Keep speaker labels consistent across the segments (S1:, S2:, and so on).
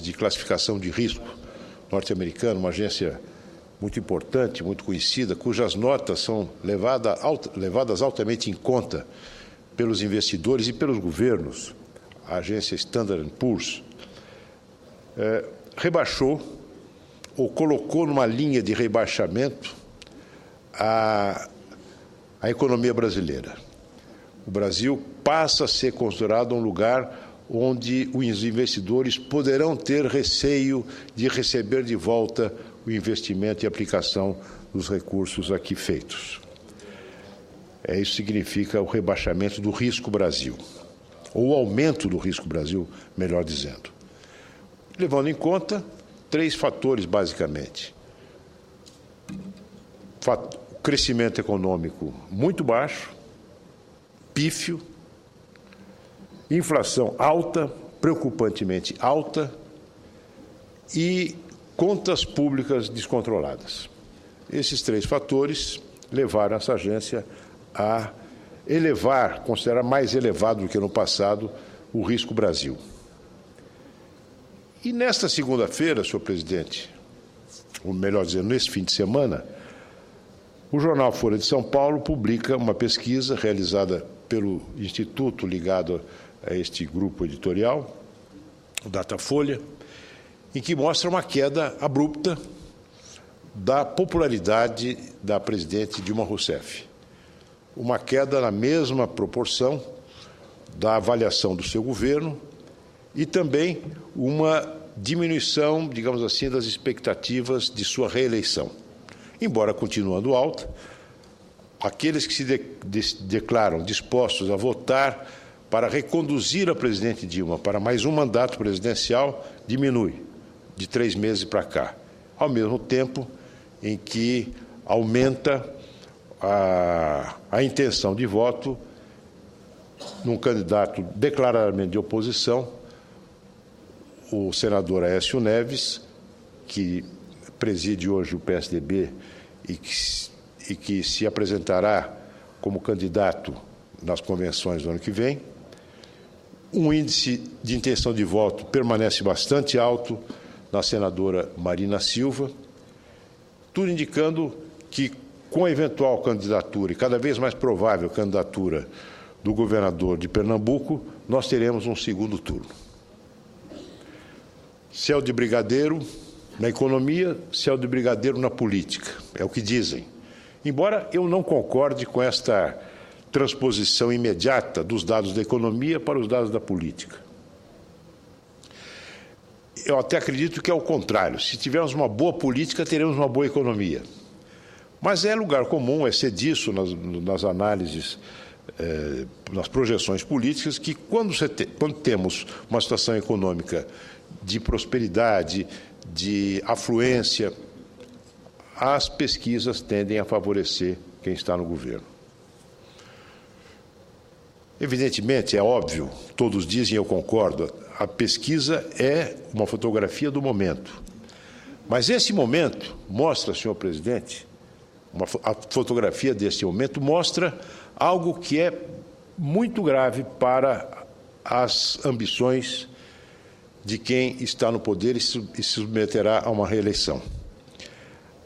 S1: de classificação de risco norte-americana, uma agência muito importante, muito conhecida, cujas notas são levadas altamente em conta pelos investidores e pelos governos, a agência Standard & Poor's, rebaixou ou colocou numa linha de rebaixamento a economia brasileira. O Brasil passa a ser considerado um lugar onde os investidores poderão ter receio de receber de volta o investimento e aplicação dos recursos aqui feitos. Isso significa o rebaixamento do risco Brasil, ou o aumento do risco Brasil, melhor dizendo. Levando em conta 3 fatores, basicamente. Crescimento econômico muito baixo, pífio, inflação alta, preocupantemente alta, e contas públicas descontroladas. Esses 3 fatores levaram essa agência a elevar, considerar mais elevado do que no passado, o risco Brasil. E nesta segunda-feira, senhor presidente, ou melhor dizendo, nesse fim de semana, o jornal Folha de São Paulo publica uma pesquisa realizada pelo instituto ligado a este grupo editorial, o Datafolha, em que mostra uma queda abrupta da popularidade da presidente Dilma Rousseff. Uma queda na mesma proporção da avaliação do seu governo e também uma diminuição, digamos assim, das expectativas de sua reeleição. Embora continuando alta, aqueles que se declaram dispostos a votar para reconduzir a presidente Dilma para mais um mandato presidencial diminui de 3 meses para cá, ao mesmo tempo em que aumenta a intenção de voto num candidato declaradamente de oposição, o senador Aécio Neves, que preside hoje o PSDB e que se apresentará como candidato nas convenções do ano que vem. Um índice de intenção de voto permanece bastante alto na senadora Marina Silva, tudo indicando que, com a eventual candidatura, e cada vez mais provável candidatura do governador de Pernambuco, nós teremos um segundo turno. Céu de brigadeiro na economia, céu de brigadeiro na política, é o que dizem. Embora eu não concorde com esta transposição imediata dos dados da economia para os dados da política. Eu até acredito que é o contrário. Se tivermos uma boa política, teremos uma boa economia. Mas é lugar comum, é ser disso nas análises, nas projeções políticas, que quando temos uma situação econômica de prosperidade, de afluência, as pesquisas tendem a favorecer quem está no governo. Evidentemente, é óbvio, todos dizem, eu concordo, a pesquisa é uma fotografia do momento. Mas esse momento mostra, senhor presidente, a fotografia desse momento mostra algo que é muito grave para as ambições de quem está no poder e se submeterá a uma reeleição.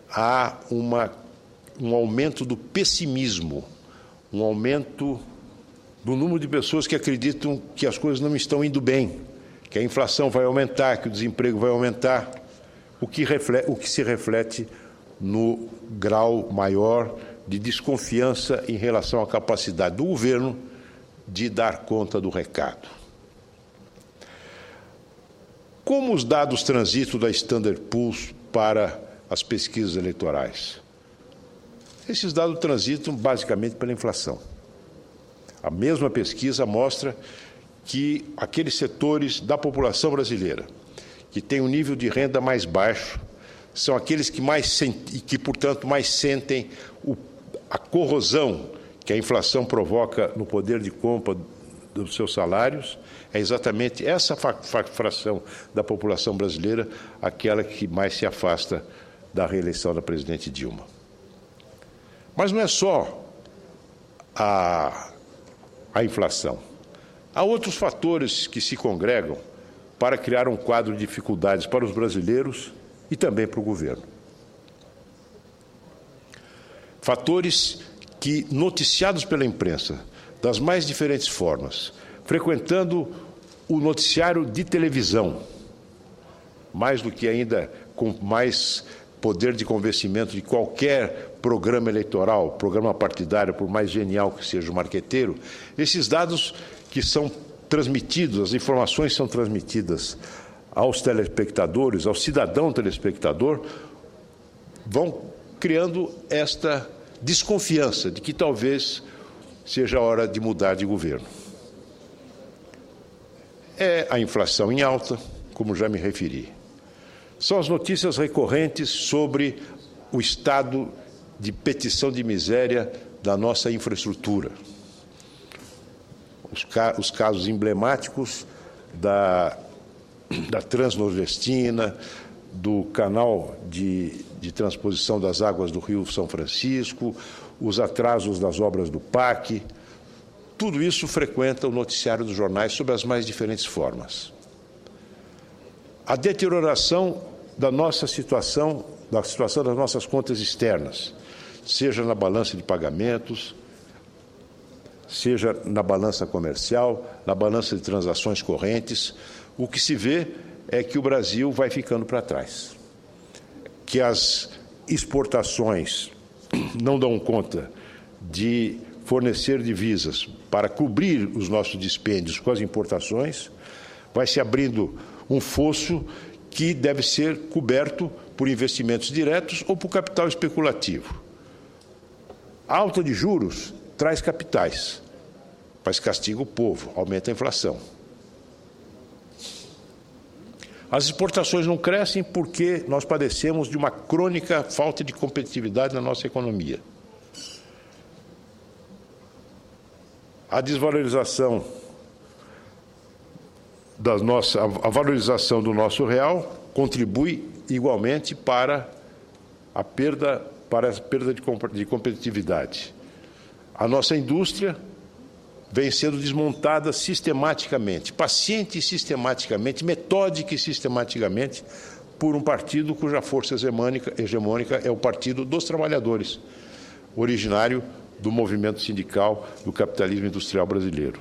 S1: Há um aumento do pessimismo, um aumento do número de pessoas que acreditam que as coisas não estão indo bem, que a inflação vai aumentar, que o desemprego vai aumentar, o que se reflete no grau maior de desconfiança em relação à capacidade do governo de dar conta do recado. Como os dados transitam da Standard & Poor's para as pesquisas eleitorais? Esses dados transitam basicamente pela inflação. A mesma pesquisa mostra que aqueles setores da população brasileira que têm um nível de renda mais baixo são aqueles que portanto, mais sentem a corrosão que a inflação provoca no poder de compra dos seus salários. É exatamente essa fração da população brasileira aquela que mais se afasta da reeleição da presidente Dilma. Mas não é só a inflação. Há outros fatores que se congregam para criar um quadro de dificuldades para os brasileiros e também para o governo. Fatores que, noticiados pela imprensa, das mais diferentes formas, frequentando o noticiário de televisão, mais do que ainda com mais poder de convencimento de qualquer programa eleitoral, programa partidário, por mais genial que seja o marqueteiro, esses dados que são transmitidos, as informações são transmitidas aos telespectadores, ao cidadão telespectador, vão criando esta desconfiança de que talvez seja a hora de mudar de governo. É a inflação em alta, como já me referi. São as notícias recorrentes sobre o estado de petição de miséria da nossa infraestrutura. Os casos emblemáticos da Transnordestina, do canal de transposição das águas do Rio São Francisco, os atrasos das obras do PAC, tudo isso frequenta o noticiário dos jornais sob as mais diferentes formas. A deterioração da nossa situação, da situação das nossas contas externas, seja na balança de pagamentos, seja na balança comercial, na balança de transações correntes, o que se vê é que o Brasil vai ficando para trás, que as exportações não dão conta de fornecer divisas para cobrir os nossos dispêndios com as importações, vai se abrindo um fosso que deve ser coberto por investimentos diretos ou por capital especulativo. A alta de juros traz capitais, mas castiga o povo, aumenta a inflação. As exportações não crescem porque nós padecemos de uma crônica falta de competitividade na nossa economia. A desvalorização a valorização do nosso real contribui igualmente para a perda de competitividade. A nossa indústria vem sendo desmontada sistematicamente, paciente e sistematicamente, metódica e sistematicamente, por um partido cuja força hegemônica é o Partido dos Trabalhadores, originário do movimento sindical do capitalismo industrial brasileiro.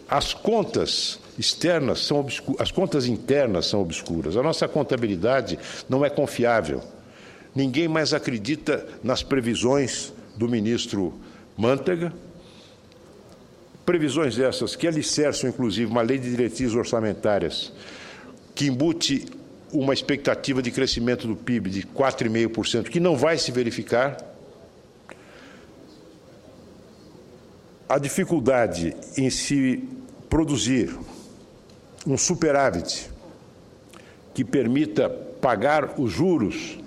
S1: As contas externas são obscuras, as contas internas são obscuras. A nossa contabilidade não é confiável. Ninguém mais acredita nas previsões do ministro Mantega, previsões essas que alicerçam, inclusive, uma lei de diretrizes orçamentárias que embute uma expectativa de crescimento do PIB de 4,5%, que não vai se verificar. A dificuldade em se produzir um superávit que permita pagar os juros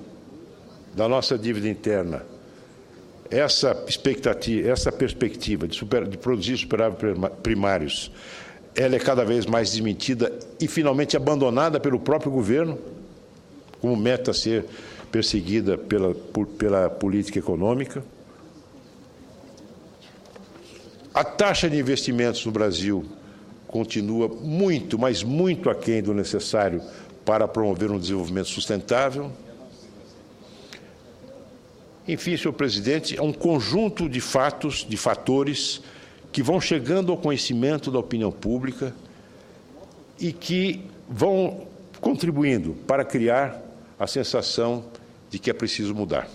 S1: da nossa dívida interna, essa perspectiva de produzir superávit primários, ela é cada vez mais desmentida e finalmente abandonada pelo próprio governo, como meta a ser perseguida pela política econômica. A taxa de investimentos no Brasil continua muito, mas muito aquém do necessário para promover um desenvolvimento sustentável. Enfim, senhor presidente, é um conjunto de fatos, de fatores que vão chegando ao conhecimento da opinião pública e que vão contribuindo para criar a sensação de que é preciso mudar.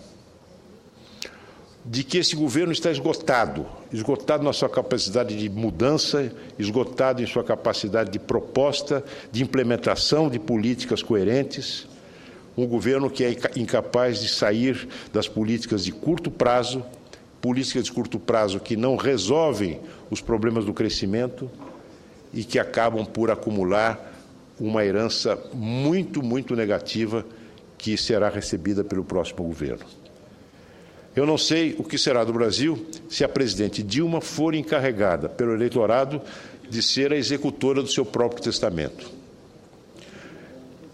S1: De que esse governo está esgotado na sua capacidade de mudança, esgotado em sua capacidade de proposta, de implementação de políticas coerentes, um governo que é incapaz de sair das políticas de curto prazo que não resolvem os problemas do crescimento e que acabam por acumular uma herança muito, muito negativa que será recebida pelo próximo governo. Eu não sei o que será do Brasil se a presidente Dilma for encarregada pelo eleitorado de ser a executora do seu próprio testamento.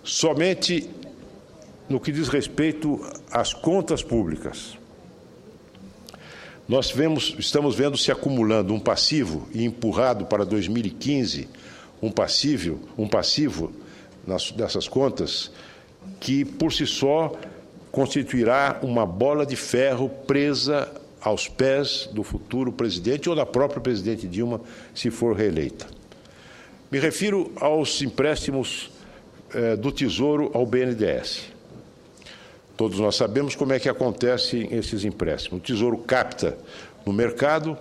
S1: Somente no que diz respeito às contas públicas, estamos vendo se acumulando um passivo e empurrado para 2015 um passivo dessas contas que, por si só, constituirá uma bola de ferro presa aos pés do futuro presidente ou da própria presidente Dilma, se for reeleita. Me refiro aos empréstimos do Tesouro ao BNDES. Todos nós sabemos como é que acontecem esses empréstimos. O Tesouro capta no mercado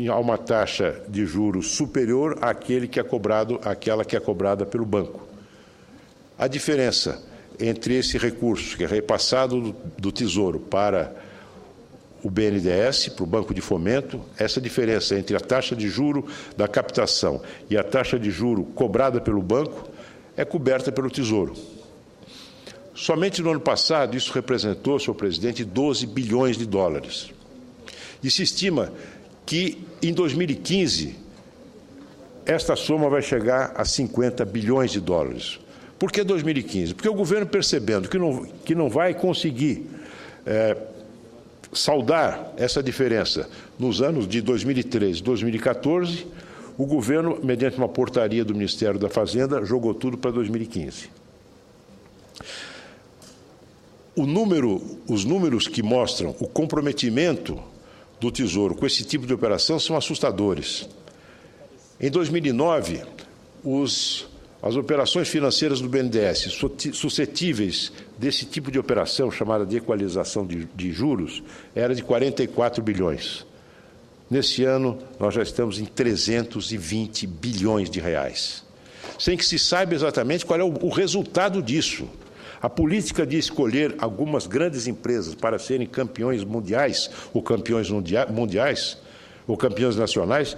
S1: a uma taxa de juros superior àquela que é cobrada pelo banco. A diferença entre esse recurso, que é repassado do Tesouro para o BNDES, para o Banco de Fomento, essa diferença entre a taxa de juro da captação e a taxa de juro cobrada pelo banco é coberta pelo Tesouro. Somente no ano passado, isso representou, senhor presidente, 12 bilhões de dólares. E se estima que, em 2015, esta soma vai chegar a 50 bilhões de dólares. Por que 2015? Porque o governo, percebendo que não vai conseguir saldar essa diferença nos anos de 2013 e 2014, o governo, mediante uma portaria do Ministério da Fazenda, jogou tudo para 2015. Os números que mostram o comprometimento do Tesouro com esse tipo de operação são assustadores. Em 2009, as operações financeiras do BNDES suscetíveis desse tipo de operação, chamada de equalização de juros, era de 44 bilhões. Nesse ano, nós já estamos em 320 bilhões de reais, sem que se saiba exatamente qual é o resultado disso. A política de escolher algumas grandes empresas para serem campeões mundiais ou campeões nacionais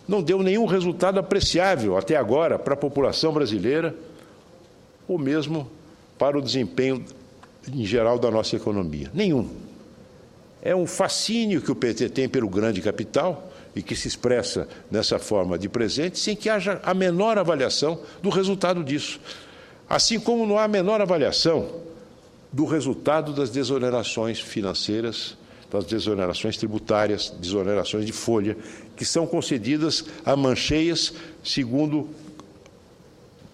S1: não deu nenhum resultado apreciável até agora para a população brasileira ou mesmo para o desempenho em geral da nossa economia. Nenhum. É um fascínio que o PT tem pelo grande capital e que se expressa nessa forma de presente sem que haja a menor avaliação do resultado disso. Assim como não há a menor avaliação do resultado das desonerações financeiras, das desonerações tributárias, desonerações de folha, que são concedidas a mancheias segundo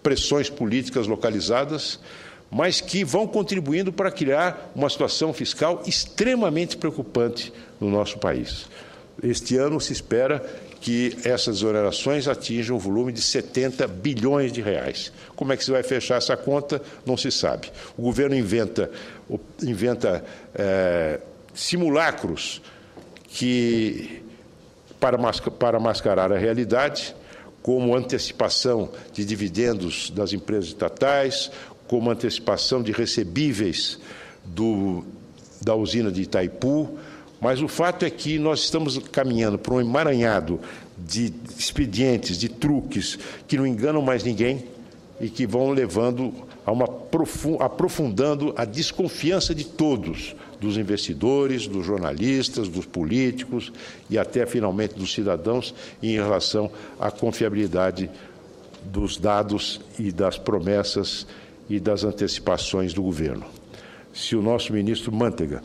S1: pressões políticas localizadas, mas que vão contribuindo para criar uma situação fiscal extremamente preocupante no nosso país. Este ano se espera que essas desonerações atinjam um volume de 70 bilhões de reais. Como é que se vai fechar essa conta? Não se sabe. O governo inventa simulacros para mascarar a realidade, como antecipação de dividendos das empresas estatais, como antecipação de recebíveis da usina de Itaipu, mas o fato é que nós estamos caminhando para um emaranhado de expedientes, de truques, que não enganam mais ninguém e que vão levando a aprofundando a desconfiança de todos, dos investidores, dos jornalistas, dos políticos e até, finalmente, dos cidadãos em relação à confiabilidade dos dados e das promessas e das antecipações do governo. Se o nosso ministro Mantega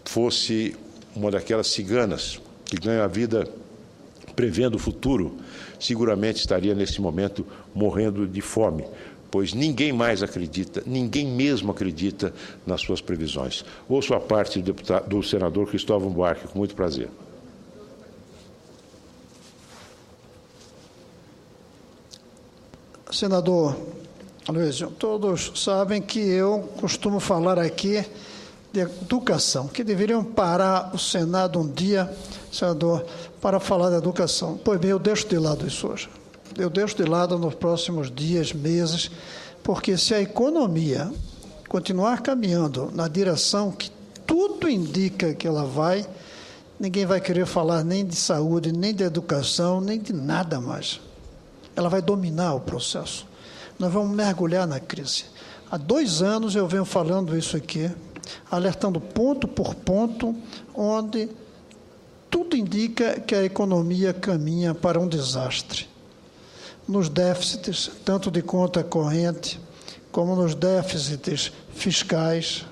S1: fosse uma daquelas ciganas que ganha a vida prevendo o futuro, seguramente estaria, nesse momento, morrendo de fome, pois ninguém mais acredita, ninguém mesmo acredita nas suas previsões. Ouço a parte do senador Cristóvão Buarque, com muito prazer.
S2: Senador Aloysio, todos sabem que eu costumo falar aqui de educação, que deveriam parar o Senado um dia, senador, para falar de educação. Pois bem, eu deixo de lado isso hoje. Eu deixo de lado nos próximos dias, meses, porque se a economia continuar caminhando na direção que tudo indica que ela vai, ninguém vai querer falar nem de saúde, nem de educação, nem de nada mais. Ela vai dominar o processo. Nós vamos mergulhar na crise. Há 2 anos eu venho falando isso aqui, alertando ponto por ponto, onde tudo indica que a economia caminha para um desastre. Nos déficits, tanto de conta corrente, como nos déficits fiscais,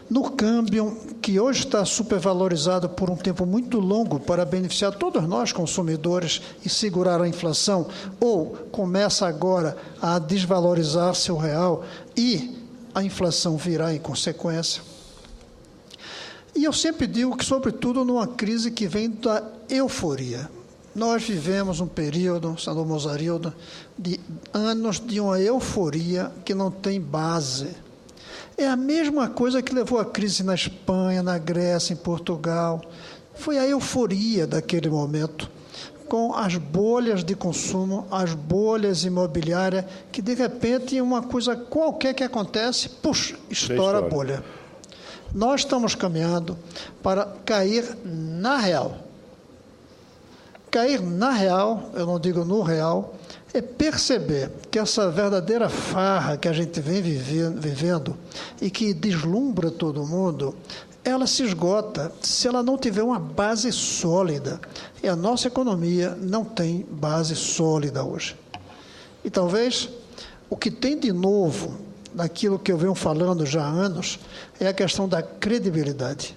S2: no câmbio, que hoje está supervalorizado por um tempo muito longo para beneficiar todos nós, consumidores, e segurar a inflação, ou começa agora a desvalorizar-se o real e a inflação virá em consequência. E eu sempre digo que, sobretudo, numa crise que vem da euforia. Nós vivemos um período, senador Mozarildo, de anos de uma euforia que não tem base. É a mesma coisa que levou à crise na Espanha, na Grécia, em Portugal. Foi a euforia daquele momento, com as bolhas de consumo, as bolhas imobiliárias, que de repente uma coisa qualquer que acontece, puxa, estoura a bolha. Nós estamos caminhando para cair na real. Cair na real, eu não digo no real, é perceber que essa verdadeira farra que a gente vem vivendo e que deslumbra todo mundo, ela se esgota se ela não tiver uma base sólida. E a nossa economia não tem base sólida hoje. E talvez o que tem de novo, naquilo que eu venho falando já há anos, é a questão da credibilidade.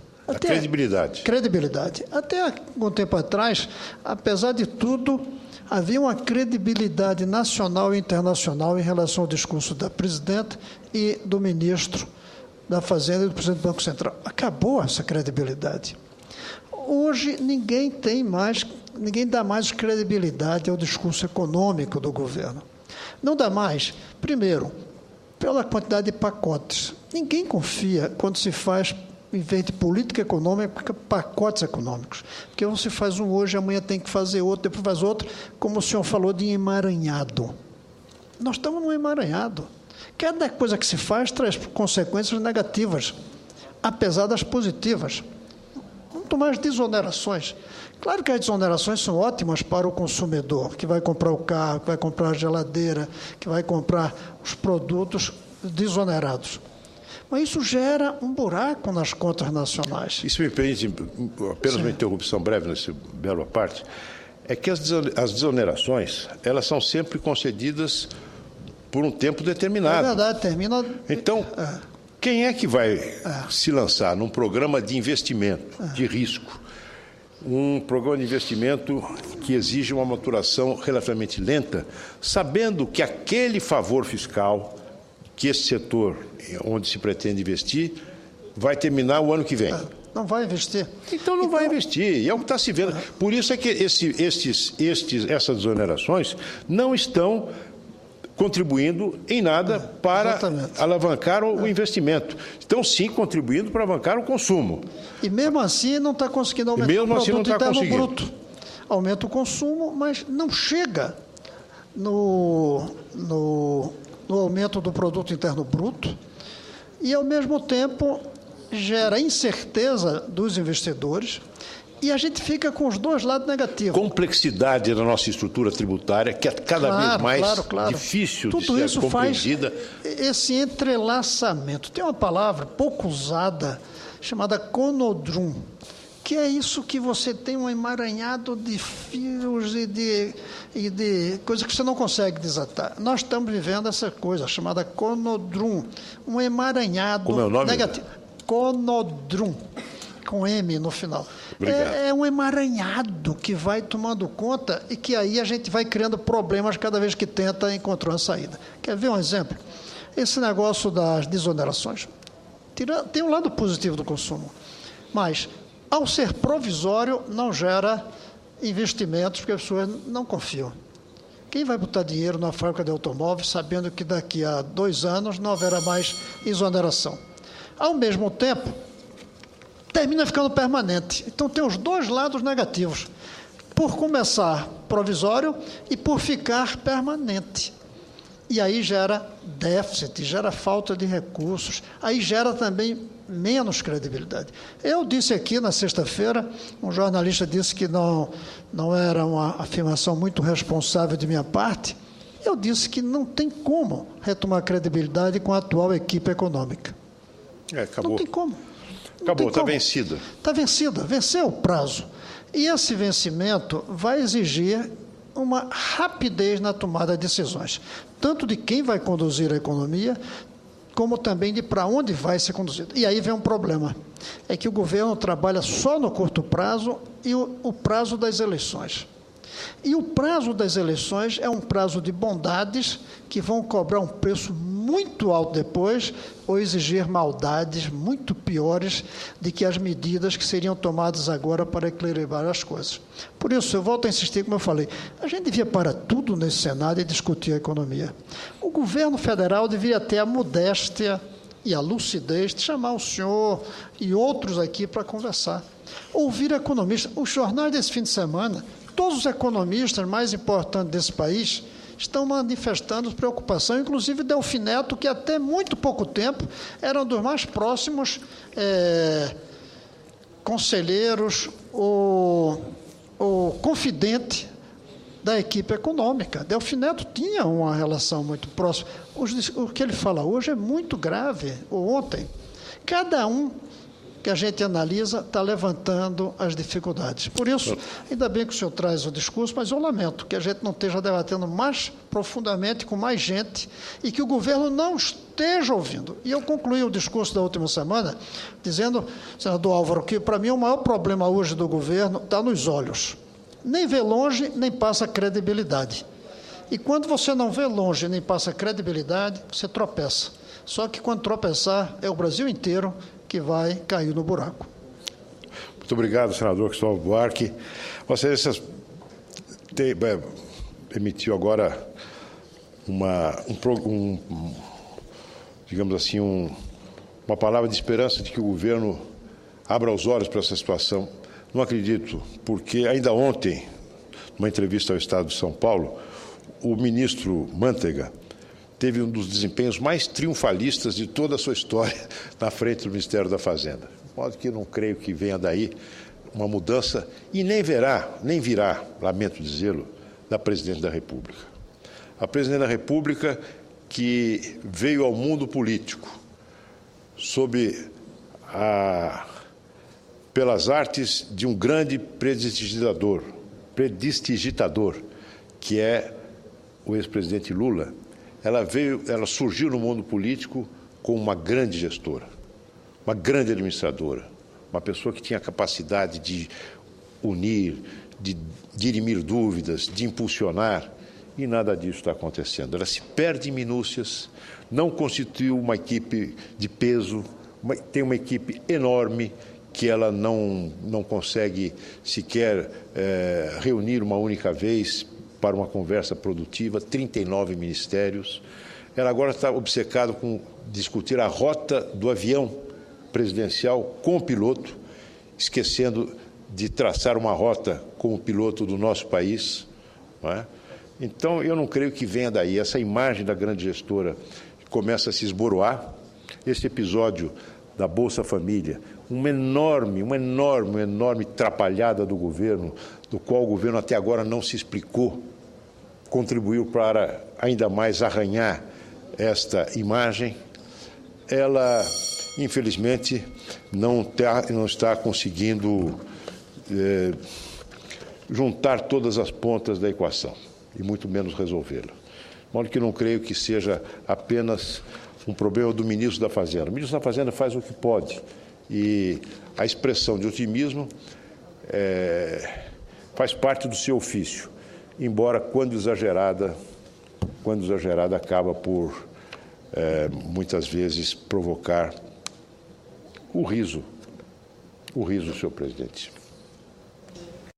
S2: Credibilidade. Até algum tempo atrás, apesar de tudo, havia uma credibilidade nacional e internacional em relação ao discurso da presidenta e do ministro da Fazenda e do presidente do Banco Central. Acabou essa credibilidade. Hoje ninguém dá mais credibilidade ao discurso econômico do governo. Não dá mais, primeiro, pela quantidade de pacotes. Ninguém confia quando se faz, em vez de política econômica, pacotes econômicos. Porque você faz um hoje, amanhã tem que fazer outro, depois faz outro, como o senhor falou de emaranhado. Nós estamos num emaranhado. Cada coisa que se faz traz consequências negativas, apesar das positivas. Muito mais desonerações. Claro que as desonerações são ótimas para o consumidor, que vai comprar o carro, que vai comprar a geladeira, que vai comprar os produtos desonerados. Mas isso gera um buraco nas contas nacionais.
S1: Isso me permite apenas uma interrupção breve nessa bela parte. É que as desonerações, elas são sempre concedidas por um tempo determinado.
S2: É verdade, termina...
S1: Então, quem é que vai se lançar num programa de investimento, de risco? Um programa de investimento que exige uma maturação relativamente lenta, sabendo que aquele favor fiscal que esse setor onde se pretende investir vai terminar o ano que vem.
S2: Não vai investir.
S1: Então não vai investir, e é o que está se vendo. Por isso é que essas desonerações não estão contribuindo em nada para alavancar o investimento. Estão, sim, contribuindo para alavancar o consumo.
S2: E mesmo assim não está conseguindo aumentar o produto interno bruto. Aumenta o consumo, mas não chega no aumento do produto interno bruto e, ao mesmo tempo, gera incerteza dos investidores e a gente fica com os dois lados negativos.
S1: Complexidade da nossa estrutura tributária, que é cada vez mais difícil de ser compreendida.
S2: Faz esse entrelaçamento. Tem uma palavra pouco usada, chamada conodrum, que é isso que você tem um emaranhado de fios e de coisas que você não consegue desatar. Nós estamos vivendo essa coisa chamada conodrum, um emaranhado
S1: Como é o nome?
S2: negativo. Conodrum, com M no final.
S1: É
S2: um emaranhado que vai tomando conta e que aí a gente vai criando problemas cada vez que tenta encontrar uma saída. Quer ver um exemplo? Esse negócio das desonerações. Tem um lado positivo do consumo, mas ao ser provisório, não gera investimentos, porque as pessoas não confiam. Quem vai botar dinheiro na fábrica de automóveis sabendo que daqui a 2 anos não haverá mais exoneração? Ao mesmo tempo, termina ficando permanente. Então, tem os dois lados negativos. Por começar provisório e por ficar permanente. E aí gera déficit, gera falta de recursos, aí gera também menos credibilidade. Eu disse aqui na sexta-feira, um jornalista disse que não era uma afirmação muito responsável de minha parte, eu disse que não tem como retomar credibilidade com a atual equipe econômica.
S1: Acabou.
S2: Não tem como.
S1: Acabou, está vencida.
S2: Está vencida, venceu o prazo. E esse vencimento vai exigir uma rapidez na tomada de decisões, tanto de quem vai conduzir a economia, como também de para onde vai ser conduzido. E aí vem um problema, é que o governo trabalha só no curto prazo e o prazo das eleições. E o prazo das eleições é um prazo de bondades que vão cobrar um preço muito alto depois ou exigir maldades muito piores do que as medidas que seriam tomadas agora para equilibrar as coisas. Por isso, eu volto a insistir, como eu falei, a gente devia parar tudo nesse Senado e discutir a economia. O governo federal deveria ter a modéstia e a lucidez de chamar o senhor e outros aqui para conversar. Ouvir economistas. Os jornais desse fim de semana, todos os economistas mais importantes desse país estão manifestando preocupação, inclusive Delfim Neto, que até muito pouco tempo era um dos mais próximos conselheiros ou confidente da equipe econômica. Delfim Neto tinha uma relação muito próxima. O que ele fala hoje é muito grave, ou ontem. Cada um que a gente analisa está levantando as dificuldades. Por isso, ainda bem que o senhor traz o discurso, mas eu lamento que a gente não esteja debatendo mais profundamente com mais gente e que o governo não esteja ouvindo. E eu concluí o discurso da última semana dizendo, senador Álvaro, que para mim o maior problema hoje do governo está nos olhos. Nem vê longe, nem passa credibilidade. E quando você não vê longe, nem passa credibilidade, você tropeça. Só que quando tropeçar, é o Brasil inteiro que vai cair no buraco.
S1: Muito obrigado, senador Cristóvão Buarque. Vossa Excelência emitiu agora digamos assim, uma palavra de esperança de que o governo abra os olhos para essa situação. Não acredito, porque ainda ontem, numa entrevista ao Estado de São Paulo, o ministro Manteiga teve um dos desempenhos mais triunfalistas de toda a sua história na frente do Ministério da Fazenda. De modo que eu não creio que venha daí uma mudança e nem virá, lamento dizê-lo, da Presidente da República. A Presidente da República que veio ao mundo político pelas artes de um grande prestidigitador, que é o ex-presidente Lula. Ela surgiu no mundo político como uma grande gestora, uma grande administradora, uma pessoa que tinha a capacidade de unir, de dirimir dúvidas, de impulsionar, e nada disso está acontecendo. Ela se perde em minúcias, não constituiu uma equipe de peso, tem uma equipe enorme que ela não consegue sequer reunir uma única vez para uma conversa produtiva, 39 ministérios. Ela agora está obcecada com discutir a rota do avião presidencial com o piloto, esquecendo de traçar uma rota com o piloto do nosso país. Não é? Então, eu não creio que venha daí. Essa imagem da grande gestora começa a se esboroar. Esse episódio da Bolsa Família, uma enorme trapalhada do governo, do qual o governo até agora não se explicou, contribuiu para ainda mais arranhar esta imagem. Ela, infelizmente, não está conseguindo juntar todas as pontas da equação, e muito menos resolvê-la. De modo que não creio que seja apenas um problema do ministro da Fazenda. O ministro da Fazenda faz o que pode, e a expressão de otimismo faz parte do seu ofício, embora, quando exagerada, acaba por, muitas vezes, provocar o riso, senhor presidente.